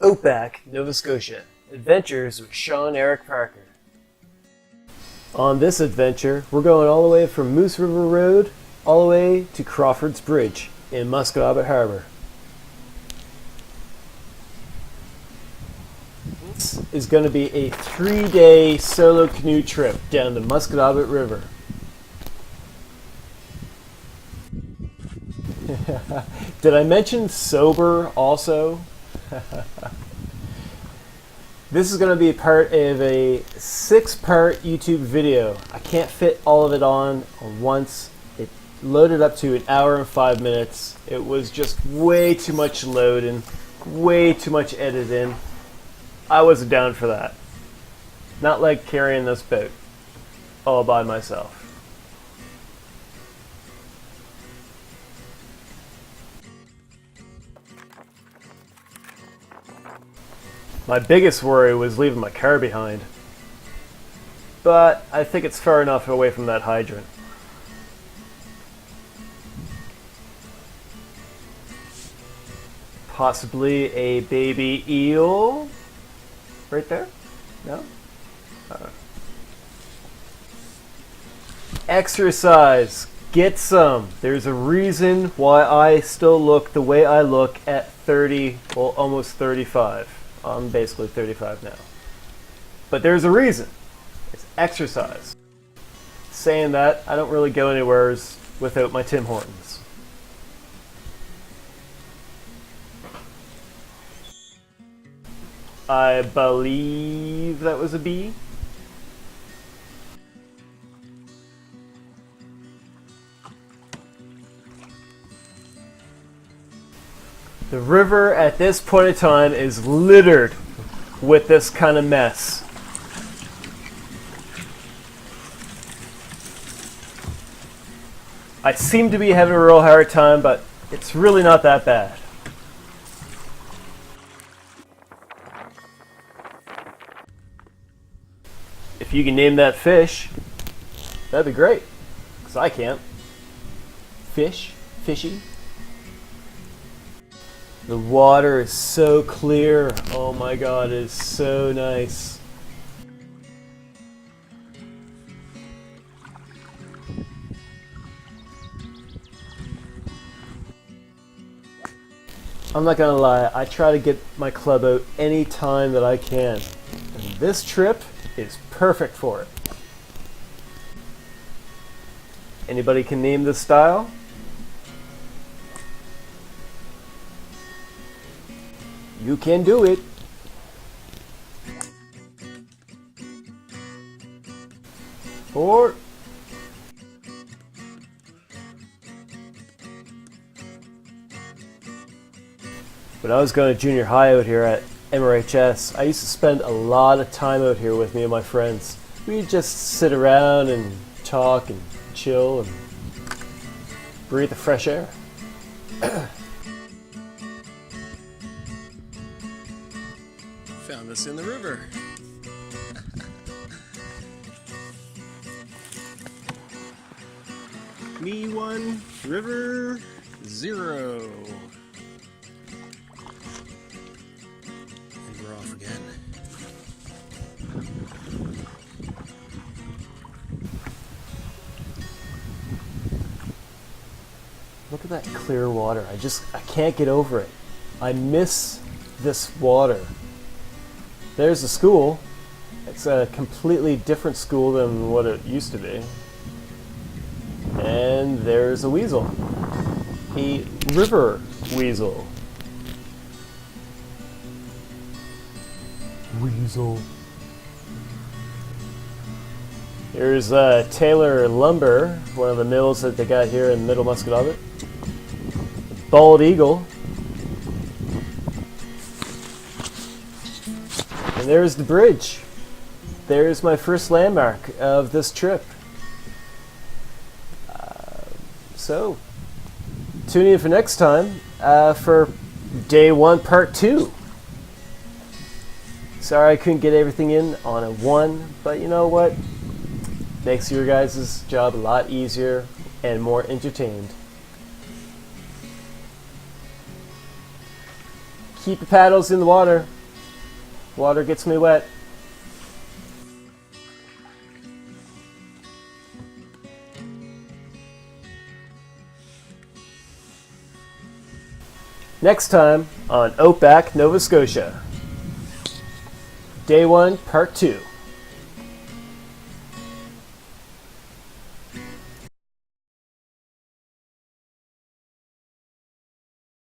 Outback, Nova Scotia. Adventures with Sean Eric Parker. On this adventure, we're going all the way from Moose River Road all the way to Crawford's Bridge in Musquodoboit Harbor. This is going to be a 3-day solo canoe trip down the Musquodoboit River. Did I mention sober also? This is going to be part of a 6-part YouTube video. I can't fit all of it on once. It loaded up to 1 hour and 5 minutes. It was just way too much loading, way too much editing. I wasn't down for that. Not like carrying this boat all by myself. My biggest worry was leaving my car behind, but I think it's far enough away from that hydrant. Possibly a baby eel right there? No? Exercise. Get some. There's a reason why I still look the way I look at 30, well, almost 35. I'm basically 35 now. But there's a reason. It's exercise. Saying that, I don't really go anywhere without my Tim Hortons. I believe that was a bee. The river at this point in time is littered with this kind of mess. I seem to be having a real hard time, but it's really not that bad. If you can name that fish, that'd be great, because I can't. Fish? Fishy? The water is so clear. Oh my god, it is so nice. I'm not gonna lie, I try to get my club out any time that I can. And this trip is perfect for it. Anybody can name this style? You can do it. Or when I was going to junior high out here at MRHS, I used to spend a lot of time out here with me and my friends. We'd just sit around and talk and chill and breathe the fresh air. Found this in the river. Me 1, river 0. And we're off again. Look at that clear water. I can't get over it. I miss this water. There's the school. It's a completely different school than what it used to be. And there's a weasel. A river weasel. Weasel. Here's Taylor Lumber, one of the mills that they got here in Middle Musquodoboit. Bald eagle. And there's the bridge. There's my first landmark of this trip. So, tune in for next time for day 1, part 2. Sorry I couldn't get everything in on a 1, but you know what? Makes your guys' job a lot easier and more entertained. Keep your paddles in the water. Water gets me wet. Next time on Outback, Nova Scotia. Day 1, Part 2.